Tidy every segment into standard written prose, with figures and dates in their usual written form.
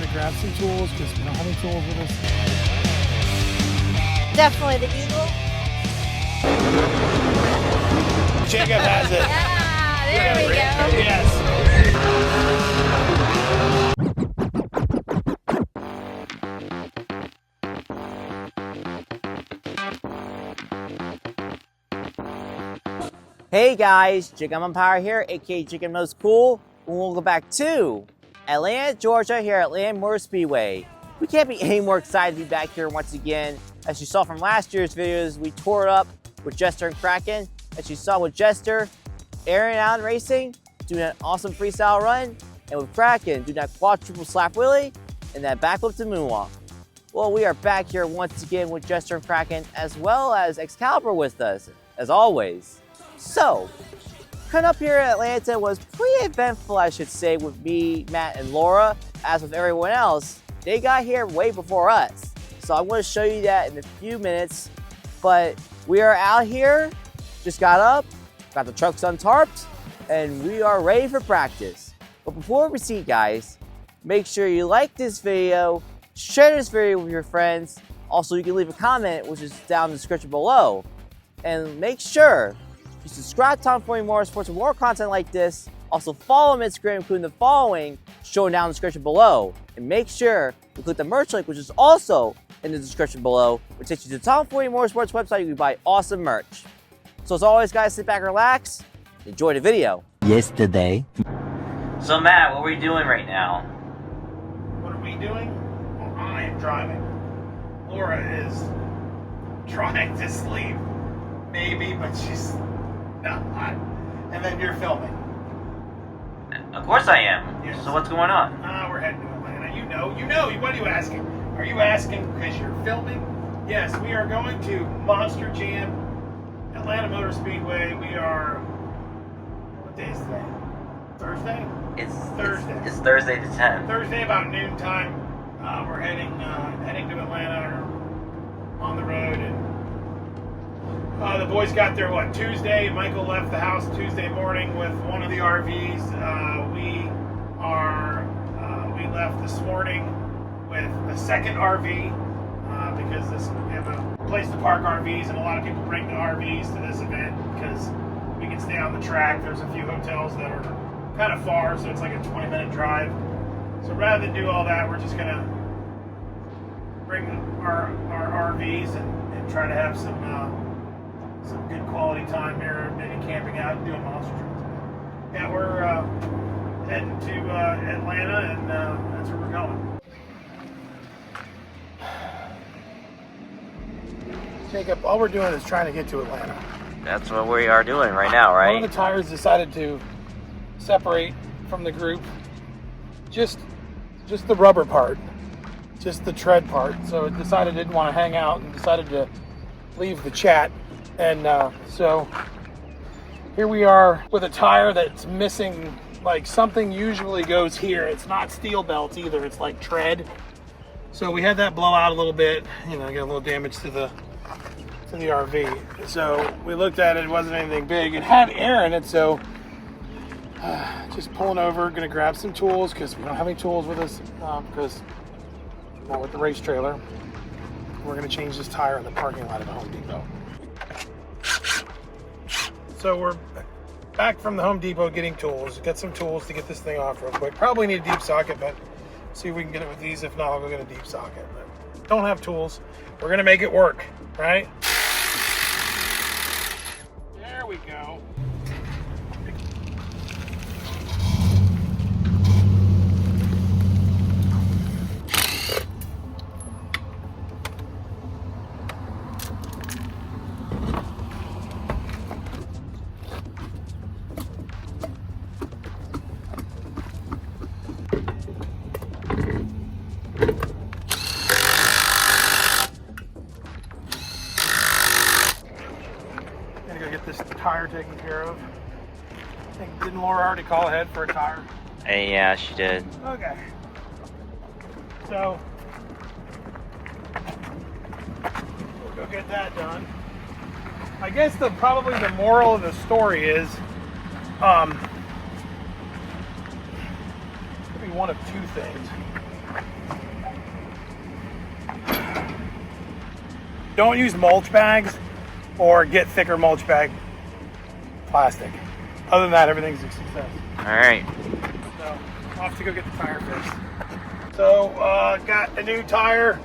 gonna grab some tools because we don't have any tools with us. Definitely the Eagle. Jacob has it. Yeah, there we go. Yes. Hey guys, Chicken Empire here, aka Chicken Most Cool, and we'll go back to Atlanta, Georgia, here at Atlanta Motor Speedway. We can't be any more excited to be back here once again. As you saw from last year's videos, we tore it up with Jester and Kraken. As you saw with Jester, Aaron out racing, doing an awesome freestyle run, and with Kraken, doing that quadruple slap wheelie and that backflip to moonwalk. Well, we are back here once again with Jester and Kraken, as well as Excaliber with us, as always. So, coming up here at Atlanta was pretty eventful, I should say, with me, Matt, and Laura. As with everyone else, they got here way before us. So I'm going to show you that in a few minutes. But we are out here, just got up, got the trucks untarped, and we are ready for practice. But before we proceed, guys, make sure you like this video, share this video with your friends. Also, you can leave a comment, which is down in the description below. And make sure you subscribe to Tomfoolery Motorsports for more content like this. Also follow them on Instagram, including the following, shown down in the description below. And make sure you click the merch link, which is also in the description below, which takes you to the Tomfoolery Motorsports website. You can buy awesome merch. So as always, guys, sit back and relax. Enjoy the video. Yesterday. So Matt, what are we doing right now? What are we doing? Well, I am driving. Laura is trying to sleep. Maybe, but she's not. And then you're filming. Of course I am. Yes. So what's going on? We're heading to Atlanta. You know. What are you asking? Are you asking because you're filming? Yes, we are going to Monster Jam, Atlanta Motor Speedway. We are, what day is today? Thursday? It's Thursday. It's Thursday the 10th. Thursday about noon time. We're heading to Atlanta, or on the road, and the boys got there, Tuesday? Michael left the house Tuesday morning with one of the RVs. We left this morning with a second RV because we have a place to park RVs, and a lot of people bring the RVs to this event because we can stay on the track. There's a few hotels that are kind of far, so it's like a 20-minute drive. So rather than do all that, we're just gonna bring our RVs and try to have some good quality time here, maybe camping out and doing monster trucks. Yeah, we're heading to Atlanta, and that's where we're going. Jacob, all we're doing is trying to get to Atlanta. That's what we are doing right now, right? One of the tires decided to separate from the group. Just the rubber part, just the tread part. So it decided it didn't want to hang out and decided to leave the chat. And so here we are with a tire that's missing, like something usually goes here. It's not steel belts either, it's like tread. So we had that blow out a little bit, get a little damage to the RV. So we looked at it, it wasn't anything big. It had air in it, so just pulling over, gonna grab some tools because we don't have any tools with us because not with the race trailer. We're gonna change this tire in the parking lot of the Home Depot. So we're back from the Home Depot getting tools. Get some tools to get this thing off real quick. Probably need a deep socket, but see if we can get it with these. If not, I'll go get a deep socket. But don't have tools. We're gonna make it work, right? There we go. Tire taken care of. I think, didn't Laura already call ahead for a tire? Yeah, she did. Okay. So we'll go get that done. I guess probably the moral of the story is could be one of two things. Don't use mulch bags or get thicker mulch bag plastic. Other than that, everything's a success. All right. So, I'll have to go get the tire fixed. So, got a new tire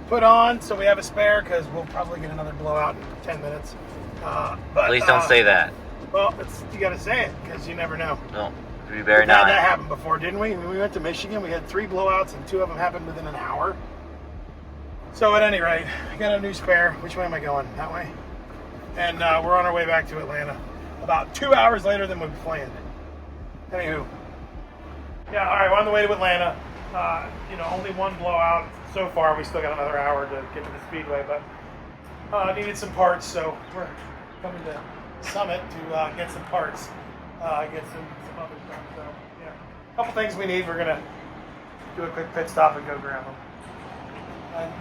put on, so we have a spare because we'll probably get another blowout in 10 minutes. But Please don't say that. Well, you got to say it because you never know. No, we better We've had not. that happen before, didn't we? When we went to Michigan, we had 3 blowouts and 2 of them happened within an hour. So at any rate, I got a new spare. Which way am I going? That way? And we're on our way back to Atlanta. About 2 hours later than we planned. Anywho. Yeah, all right, we're on the way to Atlanta. Only 1 blowout so far. We still got another hour to get to the speedway, but needed some parts, so we're coming to Summit to get some parts, get some other stuff. So yeah, a couple things we need. We're gonna do a quick pit stop and go grab them.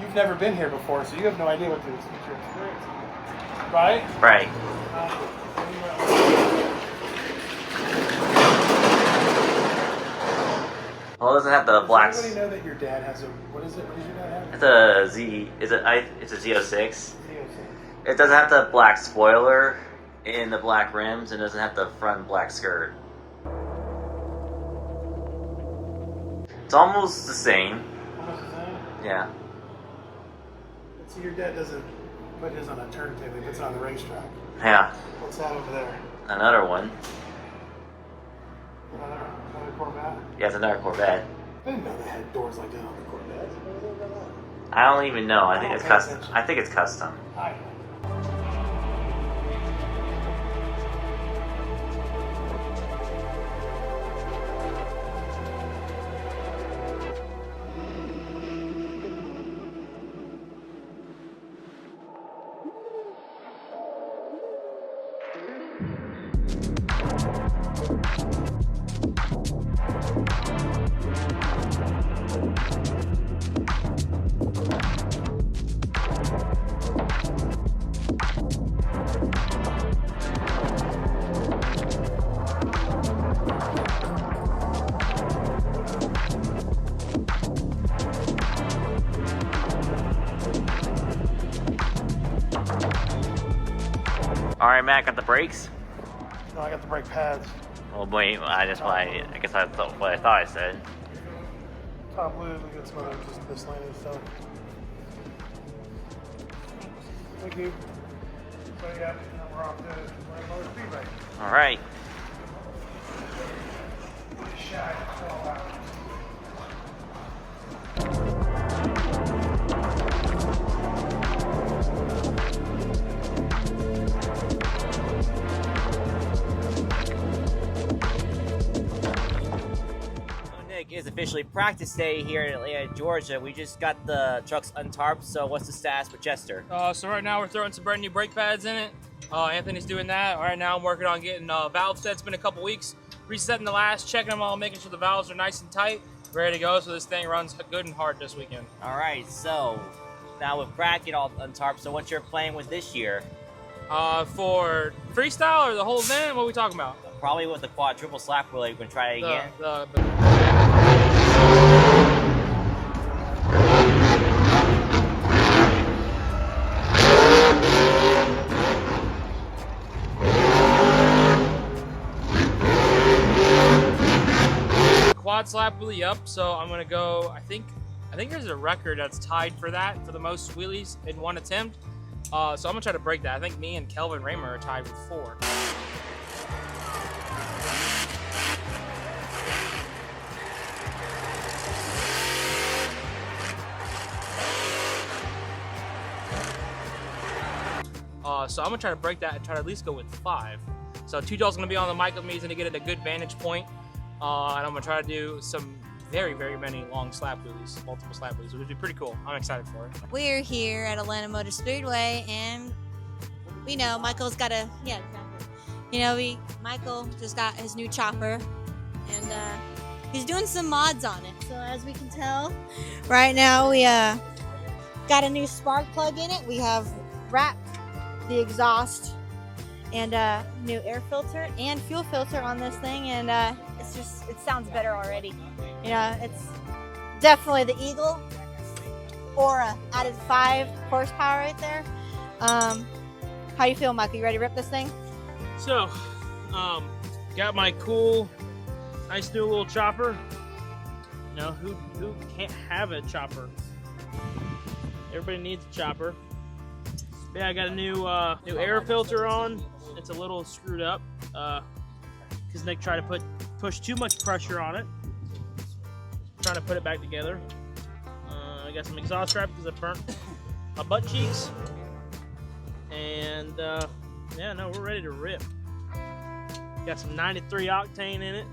You've never been here before, so you have no idea what to experience, right? Right. Well, it doesn't have the black. Does anybody know that your dad has a? What is it? What does your dad have? It's a Z. It's a Z06. Z06. It doesn't have the black spoiler in the black rims, and doesn't have the front black skirt. It's almost the same. Almost the same. Yeah. So your dad doesn't put his on a turntable; he puts it on the racetrack. Yeah. What's that over there? Another one. Another Corvette? Yeah, it's another Corvette. I didn't know they had doors like that on the Corvettes. I don't even know. I think don't it's pay custom. attention. I think it's custom. Hi. All right, Matt, got the brakes. No, I got the brake pads. Oh wait, I guess I thought what I thought I said. Top lid, we got some other just miscellaneous stuff. Thank you. So yeah, now we're off to Atlanta Motor Speedway. All right. Just shy of 12 hours. Nick, it's officially practice day here in Atlanta, Georgia. We just got the trucks untarped, so what's the status with Jester? So right now we're throwing some brand new brake pads in it. Anthony's doing that. Right now I'm working on getting valve set. It's been a couple weeks. Resetting the last, checking them all, making sure the valves are nice and tight, ready to go so this thing runs good and hard this weekend. All right, so now with Kraken all untarped, so what you're playing with this year? For freestyle or the whole event, what are we talking about? Probably with the quadruple slap wheel. You can try it again. Quad slap wheelie up, so I'm gonna go. I think there's a record that's tied for that for the most wheelies in one attempt. So I'm gonna try to break that. I think me and Kelvin Raymer are tied with 4. So I'm gonna try to break that and try to at least go with 5. So $2's gonna be on the mic with me. He's gonna get at a good vantage point. And I'm gonna try to do some very, very many long slap wheelies, multiple slap wheelies, which would be pretty cool. I'm excited for it. We're here at Atlanta Motor Speedway, and we know Michael's got a Michael just got his new chopper, and he's doing some mods on it. So as we can tell, right now we got a new spark plug in it. We have wrapped the exhaust and new air filter and fuel filter on this thing, and it sounds better already. You know, Definitely the Eagle. Aura added 5 horsepower right there. How you feel, Mike? Are you ready to rip this thing? So, got my cool, nice new little chopper. You know, who can't have a chopper? Everybody needs a chopper. Yeah, I got a new air filter on. It's a little screwed up because Nick tried to push too much pressure on it. Trying to put it back together. I got some exhaust strap because I burnt my butt cheeks. And yeah, no, we're ready to rip. Got some 93 octane in it.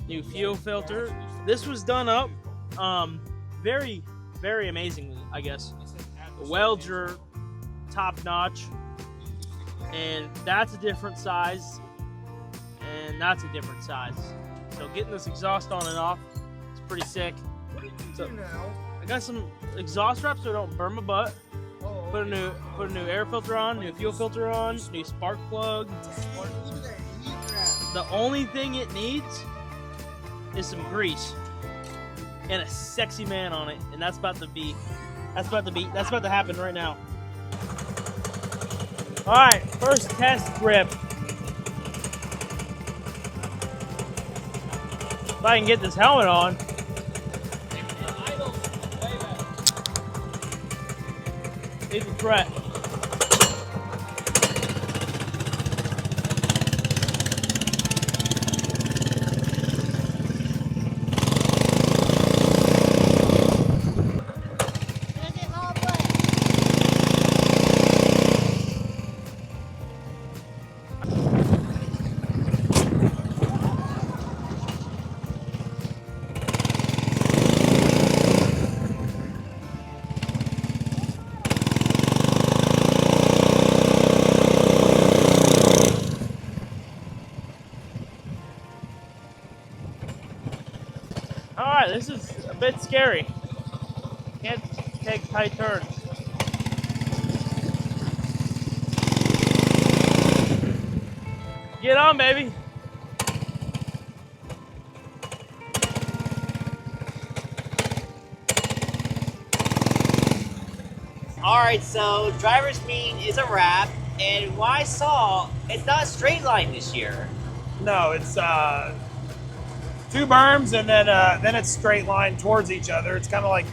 New fuel filter. This was done up very, very amazingly, I guess. The welds are top notch. And that's a different size. And that's a different size. So getting this exhaust on and off is pretty sick. So, I got some exhaust wraps so I don't burn my butt. Put a new air filter on, new fuel filter on, new spark plug. The only thing it needs is some grease and a sexy man on it, and that's about to happen right now. All right, first test rip. If I can get this helmet on. It's a threat. Alright, this is a bit scary. Can't take tight turns. Get on, baby. Alright, so driver's meet is a wrap, and what I saw, it's not a straight line this year. No, it's 2 berms and then it's straight line towards each other. It's kind of like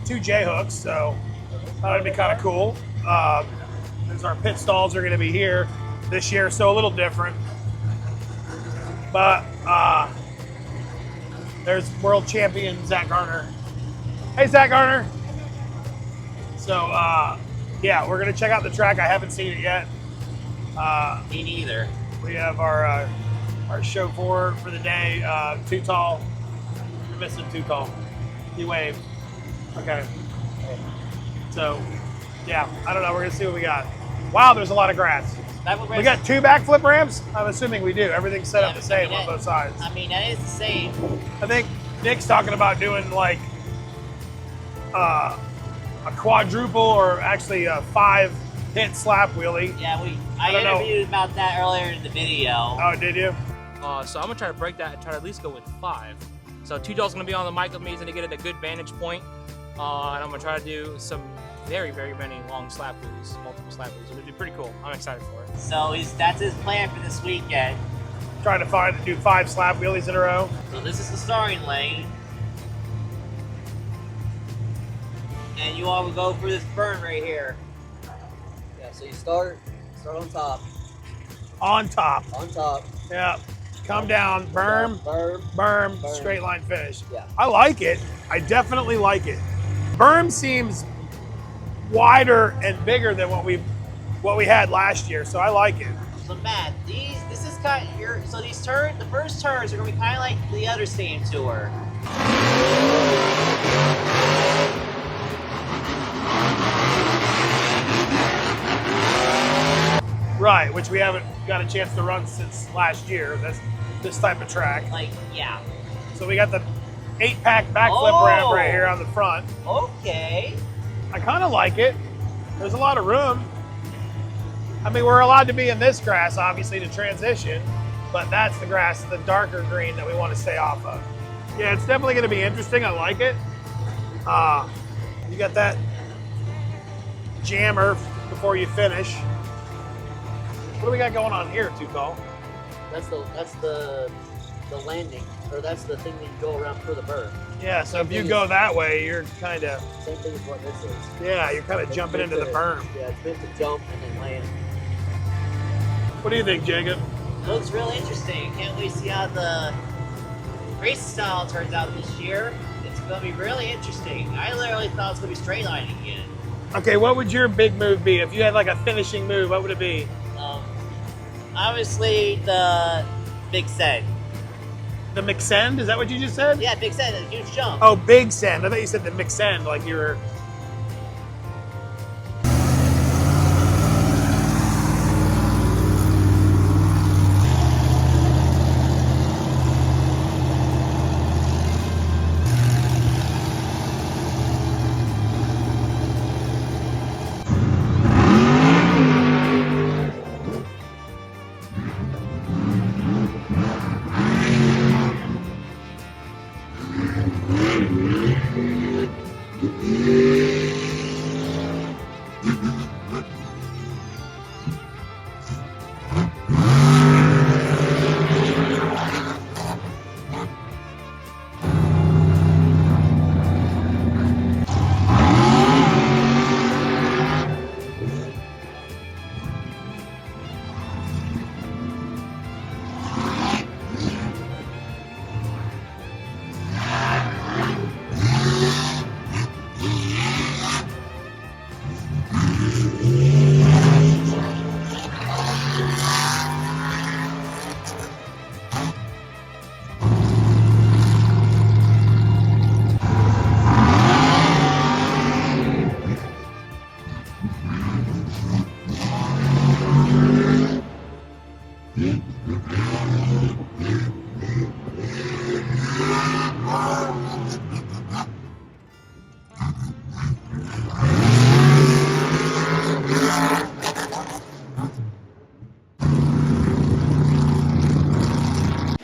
2 J-hooks, so thought it'd be kind of cool. There's our pit stalls are going to be here this year, so a little different. But there's world champion Zack Garner. Hey, Zack Garner. So yeah, we're going to check out the track. I haven't seen it yet. Me neither. We have our chauffeur for the day, Too Tall. You're missing Too Tall. He waved. Okay. So, yeah, I don't know. We're going to see what we got. Wow, there's a lot of grass. We got 2 backflip ramps? I'm assuming we do. Everything's set up the same on both sides. I mean, that is the same. I think Nick's talking about doing like a quadruple or actually a 5-hit slap wheelie. Yeah, I interviewed about that earlier in the video. Oh, did you? So I'm gonna try to break that and try to at least go with 5. So Todd's gonna be on the mic with me to get at a good vantage point. And I'm gonna try to do some very, very many long slap wheelies, multiple slap wheelies. It'll be pretty cool. I'm excited for it. So that's his plan for this weekend. Trying to do 5 slap wheelies in a row. So this is the starting lane. And you all will go through this burn right here. Yeah, so you start on top. On top. On top. Yeah. Come down, berm, berm, straight line finish. Yeah. I like it. I definitely like it. Berm seems wider and bigger than what we had last year, so I like it. So Matt, this is kind of so these turns, the first turns are gonna be kind of like the other same tour. Right, which we haven't got a chance to run since last year. That's this type of track. Like, yeah. So we got the 8-pack backflip ramp right here on the front. Okay. I kind of like it. There's a lot of room. I mean, we're allowed to be in this grass, obviously, to transition, but that's the grass, the darker green that we want to stay off of. Yeah, it's definitely going to be interesting. I like it. You got that jammer before you finish. What do we got going on here, Tuchel? That's the landing, or that's the thing that you go around for the berm. Yeah, so if you go that way, you're kind of... Same thing as what this is. Yeah, you're kind of jumping into the berm. Yeah, it's meant to jump and then land. What do you think, Jacob? Looks really interesting. Can't wait to see how the race style turns out this year. It's going to be really interesting. I literally thought it was going to be straight lining again. Okay, what would your big move be? If you had like a finishing move, what would it be? Obviously, the big send. The McSend? Is that what you just said? Yeah, big send, a huge jump. Oh, big send. I thought you said the McSend, like you were...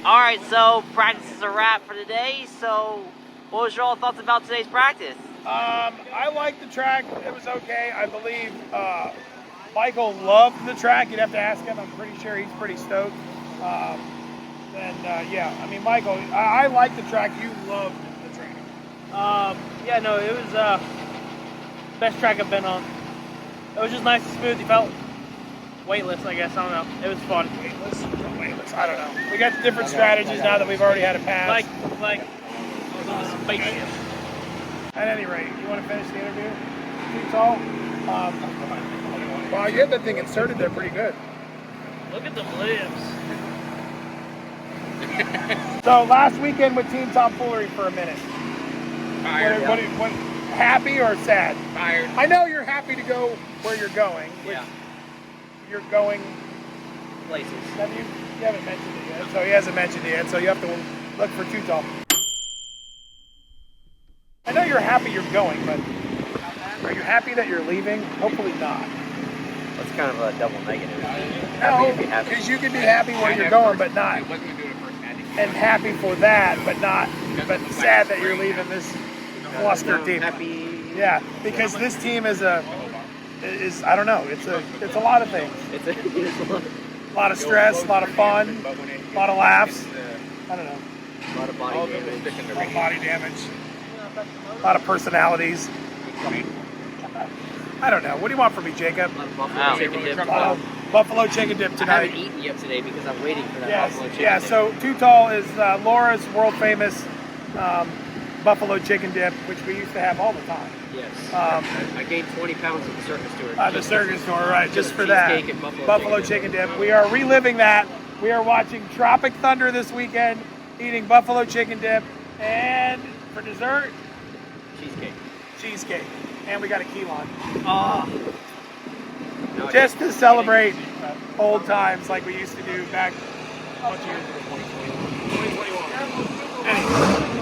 Alright, so practice is a wrap for today. So, what was your all thoughts about today's practice? I liked the track. It was okay. I believe Michael loved the track. You'd have to ask him. I'm pretty sure he's pretty stoked. Yeah, I mean, Michael, I like the track. You loved the track. Yeah, no, it was best track I've been on. It was just nice and smooth. You felt weightless, I guess. I don't know. It was fun. Weightless? I don't know. We got different strategies now that we've already had a pass. Like I was on a spaceship. At any rate, you want to finish the interview? Too tall? Wow, you had that thing inserted there pretty good. Look at the lips. So last weekend with Team Tomfoolery for a minute. Tired. What, happy or sad? Tired. I know you're happy to go where you're going. Which Yeah. You're going Places. You haven't mentioned it yet, so he hasn't mentioned it yet, so you have to look for Too Tall. I know you're happy you're going, but are you happy that you're leaving? Hopefully not. That's kind of a double negative. No, because you can be happy where you're going, but not, and happy for that, but sad that you're leaving this cluster team. Happy. Yeah, because this team is I don't know, it's a lot of things. It's a A lot of stress, a lot of fun, a lot of laughs. I don't know. a lot of body damage. A lot of body damage. A lot of personalities. I don't know. What do you want from me, Jacob? Buffalo chicken dip. Buffalo chicken dip I tonight. haven't eaten yet today because I'm waiting for that buffalo chicken Yeah, dip. so Too Tall is Laura's world famous buffalo chicken dip, which we used to have all the time. Yes. I gained 20 pounds at the circus tour. The circus tour, right, just for that. Cheesecake and Buffalo chicken dip. We are reliving that. We are watching Tropic Thunder this weekend, eating buffalo chicken dip, and for dessert, cheesecake. And we got a key lime. Just to celebrate old times like we used to do back a bunch of years ago. 2021. Anyway.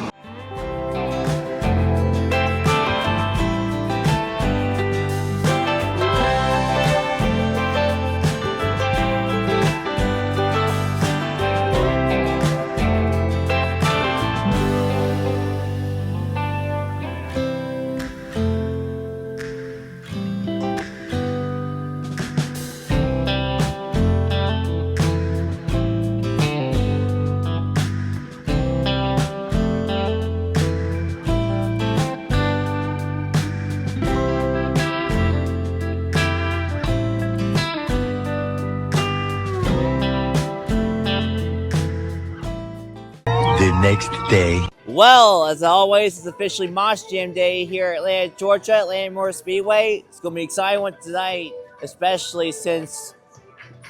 next day. Well, as always, it's officially Mosh Jam Day here at Atlanta, Georgia, Atlanta Motor Speedway. It's going to be an exciting one tonight, especially since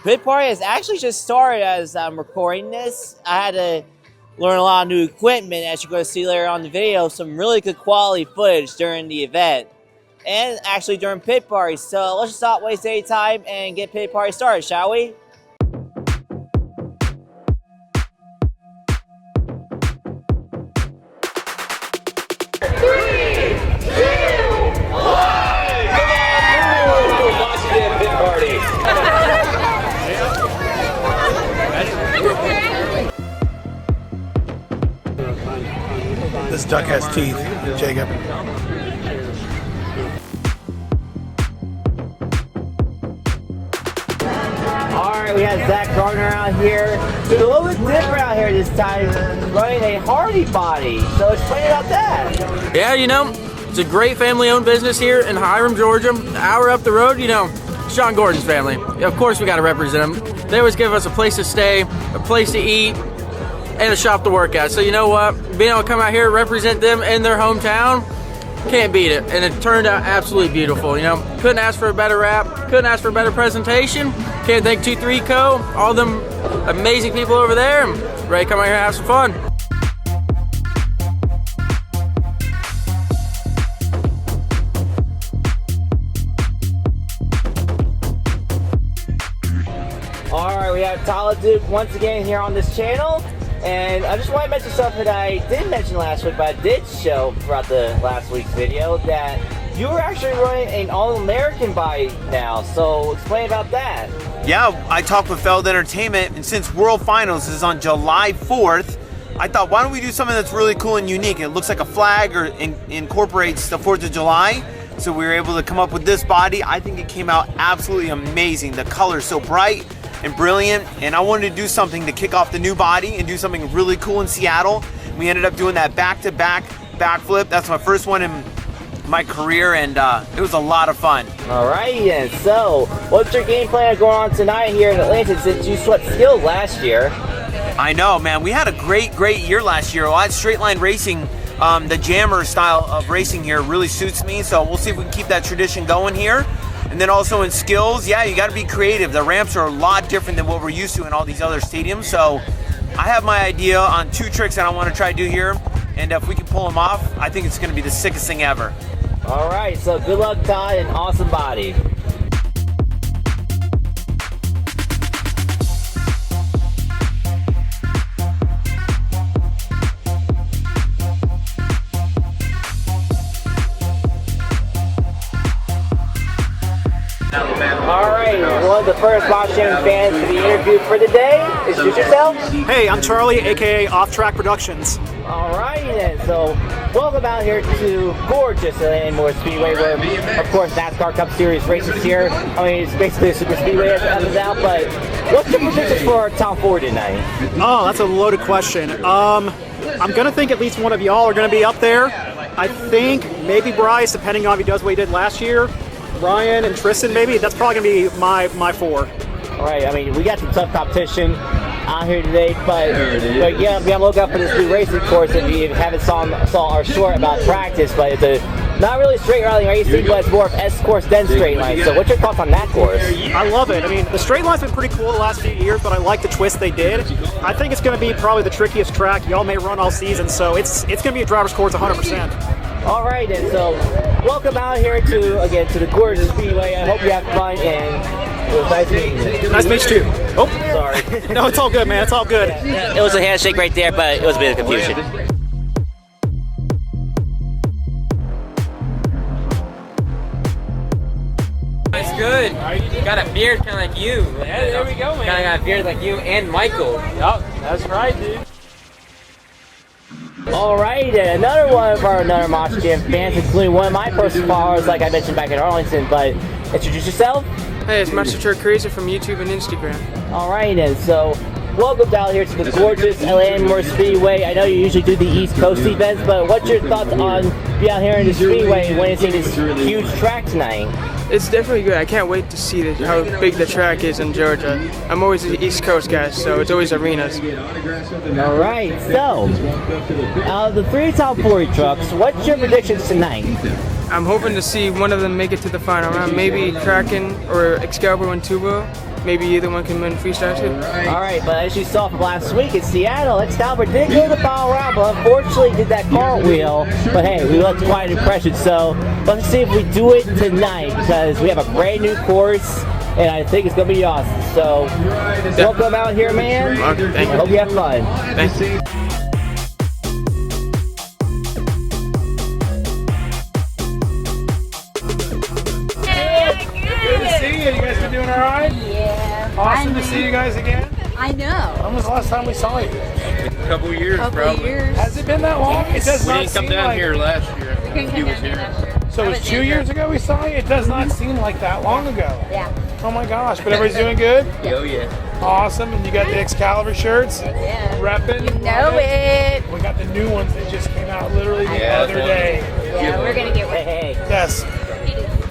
pit party has actually just started as I'm recording this. I had to learn a lot of new equipment, as you're going to see later on in the video, some really good quality footage during the event, and actually during pit party. So let's just not waste any time and get pit party started, shall we? This duck has teeth, Jacob. Alright, we have Zack, Garner out here. It's a little bit different out here this time, running a Hardy body. So explain about that. Yeah, you know, it's a great family-owned business here in Hiram, Georgia. An hour up the road, you know, it's John Gordon's family. Of course, we got to represent them. They always give us a place to stay, a place to eat, and a shop to work at. So you know what? Being able to come out here, represent them in their hometown, can't beat it. And it turned out absolutely beautiful. You know, couldn't ask for a better wrap, couldn't ask for a better presentation. Can't thank 2-3 Co, all them amazing people over there. I'm ready to come out here and have some fun. Alright, we have Todd, LeDuc once again here on this channel. And I just want to mention something that I didn't mention last week, but I did show throughout the last week's video, that you were actually running an All-American body now. So explain about that. Yeah, I talked with Feld Entertainment, and since World Finals is on July 4th, I thought, why don't we do something that's really cool and unique? It looks like a flag or incorporates the 4th of July. So we were able to come up with this body. I think it came out absolutely amazing. The color's so bright and brilliant, and I wanted to do something to kick off the new body and do something really cool in Seattle. We ended up doing that back-to-back backflip. That's my first one in my career, and it was a lot of fun. Alright, and so what's your game plan going on tonight here in Atlanta, since you swept skills last year? I know, man. We had a great year last year. A lot of straight line racing. The jammer style of racing here really suits me, so we'll see if we can keep that tradition going here. And then also in skills, yeah, you got to be creative. The ramps are a lot different than what we're used to in all these other stadiums. So I have my idea on 2 tricks that I want to try to do here. And if we can pull them off, I think it's going to be the sickest thing ever. All right, so good luck, Todd, and awesome body. Alright, one of the first Mosh Jam fans to be interviewed for the day. Introduce yourself. Hey, I'm Charlie, aka Off Track Productions. Alright then, so welcome out here to gorgeous Atlanta Motor Speedway, where of course NASCAR Cup Series races here. I mean, it's basically a super speedway as it comes out, but what's your predictions for Tomfoolery tonight? Oh, that's a loaded question. I'm gonna think at least one of y'all are gonna be up there. I think maybe Bryce, depending on if he does what he did last year. Ryan and Tristan, maybe. That's probably going to be my 4. All right, I mean, we got some tough competition out here today, but yeah, be on the lookout for this new racing course if you haven't saw our short about practice, but it's a not really straight line racing, but it's more of S course than straight line. So what's your thoughts on that course? I love it. I mean, the straight line's been pretty cool the last few years, but I like the twist they did. I think it's going to be probably the trickiest track y'all may run all season, so it's going to be a driver's course 100%. All right, then. So, welcome out here to the gorgeous speedway. I hope you have fun, and it was nice meeting you. Nice to meet you too. Oh, sorry. No, it's all good, man. It's all good. It was a handshake right there, but it was a bit of confusion. That's good. Got a beard kind of like you. Yeah, there we go, man. Kind of got a beard like you and Michael. Yup, that's right, dude. Alright, another one of our Mosh Jam fans, including one of my personal followers, like I mentioned back in Arlington, but introduce yourself. Hey, it's Master Truck Crazy from YouTube and Instagram. Alright, and so welcome down here to the gorgeous Atlanta Motor Speedway. I know you usually do the East Coast events, but what's your thoughts on being out here in the Speedway and witnessing this huge track tonight? It's definitely good. I can't wait to see how big the track is in Georgia. I'm always the East Coast guy, so it's always arenas. All right, so out of the 3 Tomfoolery trucks, what's your predictions tonight? I'm hoping to see one of them make it to the final round. Maybe Kraken or Excaliber win Turbo. Maybe either one can win freestyle too. All right, but as you saw from last week in Seattle, Excaliber did go to the final round, but unfortunately did that cartwheel. But hey, we left quite an impression, so let's see if we do it tonight because we have a brand new course, and I think it's gonna be awesome. So welcome out here, man. Okay, thank you. I hope you have fun. Thank you. You guys been doing all right? Yeah. Awesome to see you guys again. I know. When was the last time we saw you? A couple years, probably. Has it been that long? It does We not didn't come seem down like... here last year. We couldn't He come was down here here. last year. So it was 2 years ago we saw you? It does not seem like that long ago. Yeah. Oh my gosh, but everybody's doing good? Oh yeah. Awesome, and you got the Excaliber shirts? Yeah. Repping? You know it. We got the new ones that just came out literally the other day. Yeah, we're gonna get one. Hey, Yes.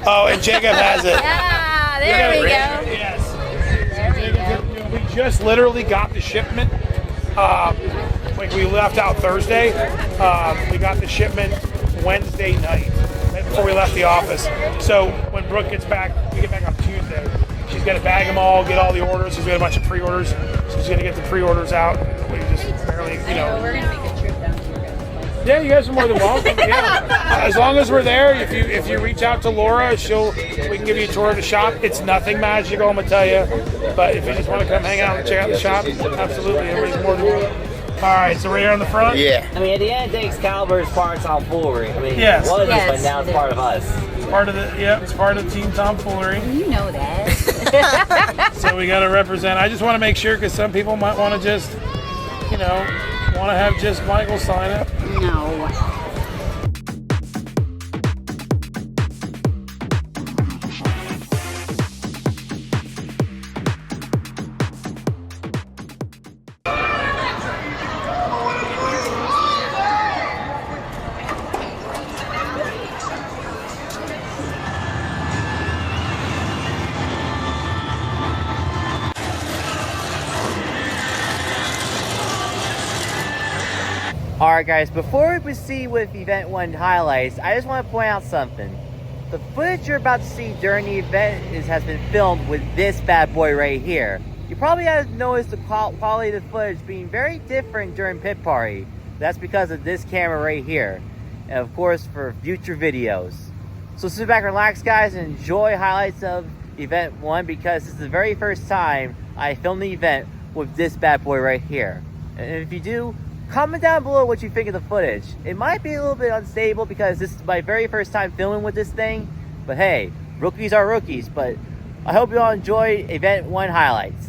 Oh, and Jacob has it. Ah, there we go. Yes. There we go. We just literally got the shipment. Like we left out Thursday. We got the shipment Wednesday night, right before we left the office. So when Brooke gets back, we get back on Tuesday. She's got to bag them all, get all the orders. She's got a bunch of pre-orders, so she's gonna get the pre-orders out. We just barely, We're gonna make a trip down to your guys' place. Yeah, you guys are more than welcome. Yeah, as long as we're there. If you reach out to Laura, we can give you a tour of the shop. It's nothing magical, I'm gonna tell you. But if you just want to come hang out and check out the shop, absolutely, everybody's more than welcome. All right, so we're here on the front. Yeah. I mean, at the end of the day, Excaliber is part of Tomfoolery. I mean, Yes. it was, Yes, but now it's part of us. It's part of the it's part of Team Tomfoolery. You know that. So we got to represent. I just want to make sure because some people might want to just, want to have just Michael sign it. No. Alright guys, before we proceed with Event 1 highlights, I just want to point out something. The footage you're about to see during the event has been filmed with this bad boy right here. You probably have noticed the quality of the footage being very different during Pit Party. That's because of this camera right here. And of course for future videos. So sit back and relax guys and enjoy highlights of Event 1 because this is the very first time I filmed the event with this bad boy right here. And if you do, comment down below what you think of the footage. It might be a little bit unstable because this is my very first time filming with this thing. But hey, rookies are rookies. But I hope you all enjoy Event 1 highlights.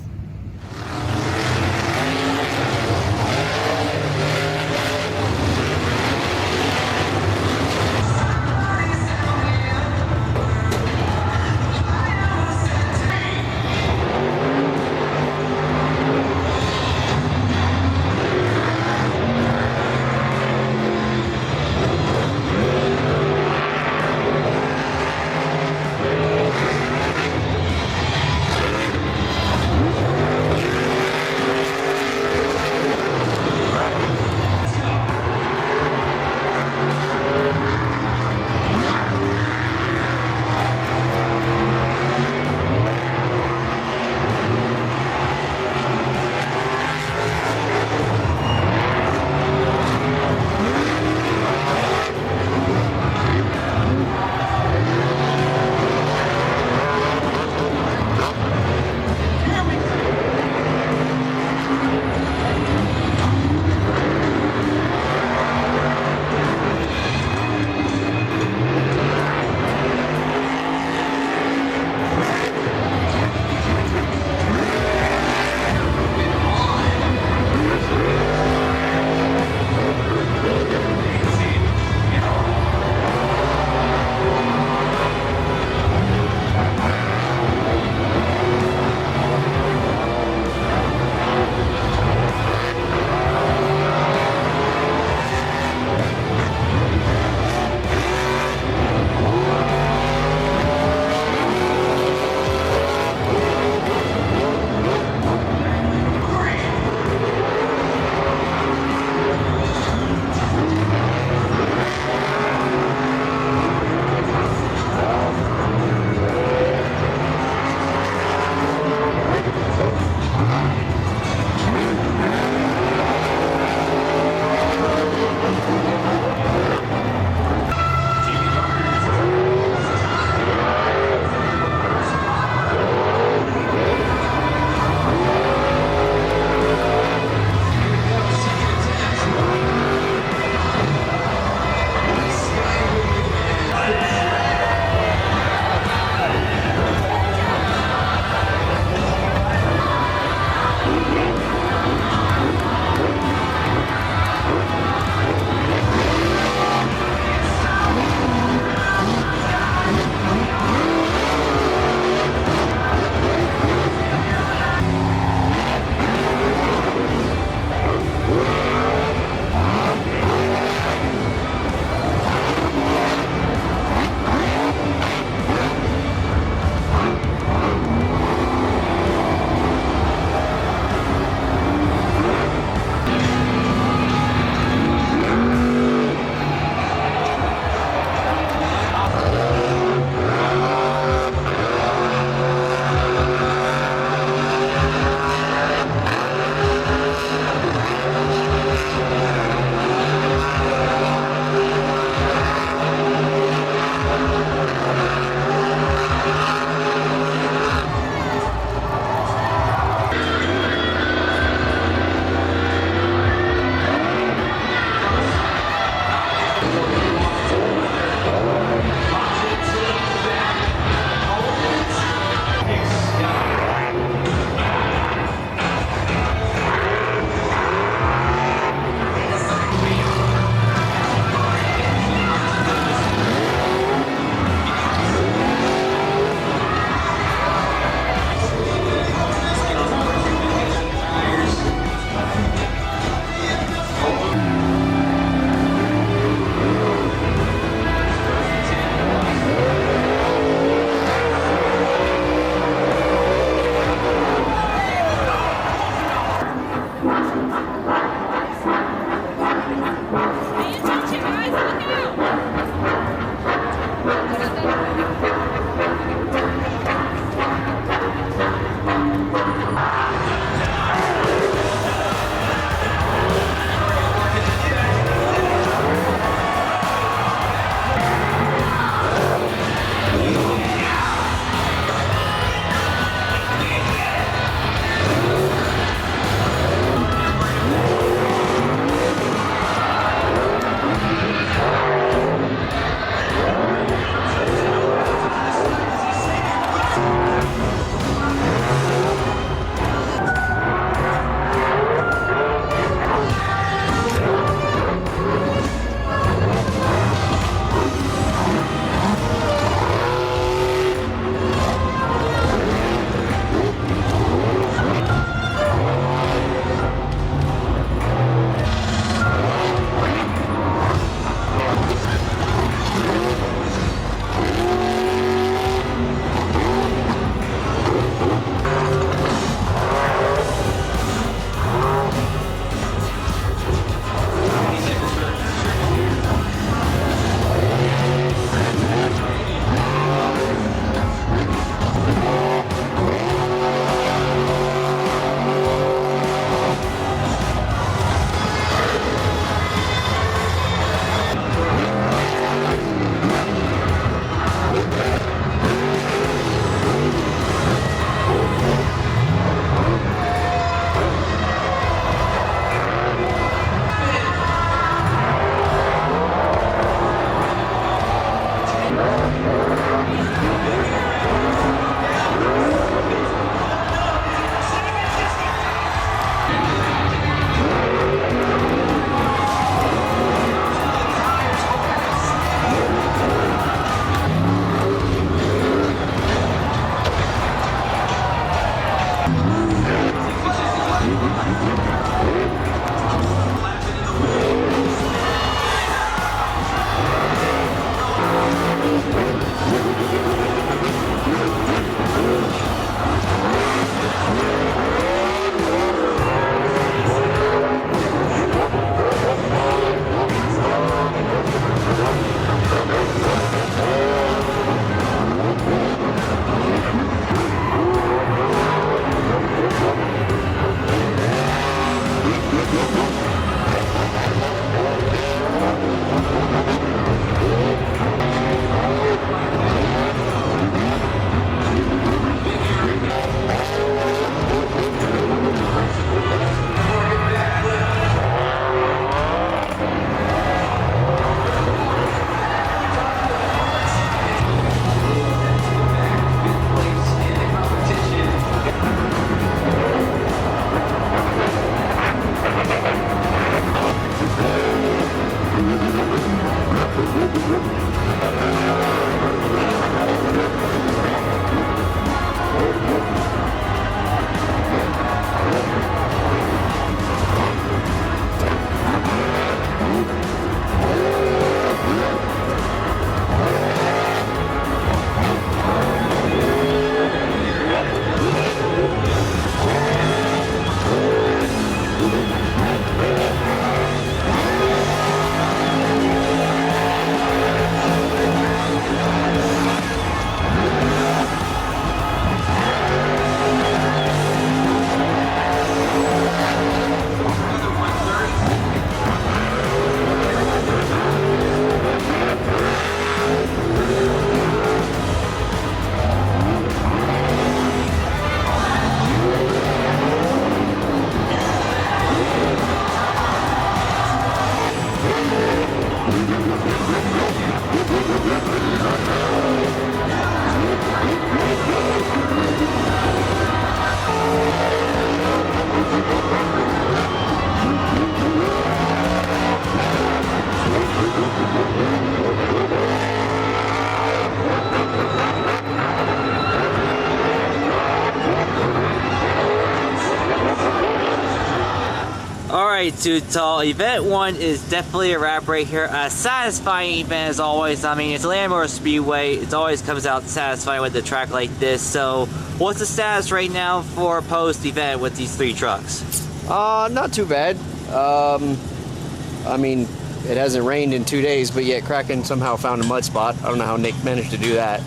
Alright, Too Tall. Event 1 is definitely a wrap right here. A satisfying event as always. I mean, it's Atlanta Motor Speedway. It always comes out satisfying with a track like this. So, what's the status right now for post-event with these 3 trucks? Not too bad. I mean, it hasn't rained in 2 days, but yet Kraken somehow found a mud spot. I don't know how Nick managed to do that.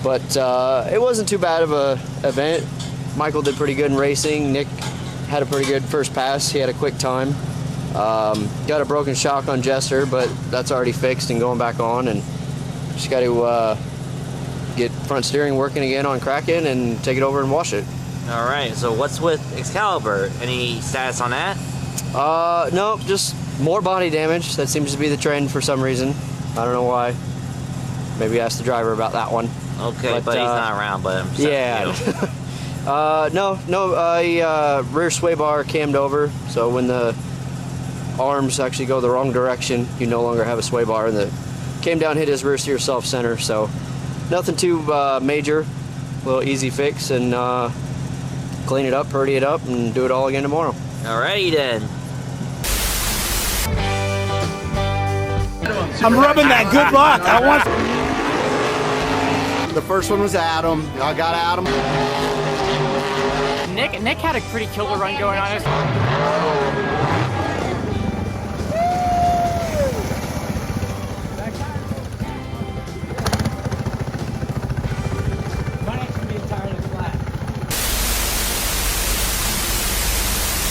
But it wasn't too bad of a event. Michael did pretty good in racing. Nick had a pretty good first pass. He had a quick time. Got a broken shock on Jester, but that's already fixed and going back on. And just got to get front steering working again on Kraken and take it over and wash it. All right, so what's with Excaliber? Any status on that? No, just more body damage. That seems to be the trend for some reason. I don't know why. Maybe ask the driver about that one. Okay, but he's not around, but I'm yeah. No, rear sway bar cammed over, so when the arms actually go the wrong direction, you no longer have a sway bar, and the came down, hit his rear steer self center, so nothing too major, a little easy fix, and clean it up, purdy it up, and do it all again tomorrow. Alrighty then. I'm rubbing that good luck. I want. The first one was Adam. I got Adam. Nick had a pretty killer run going on.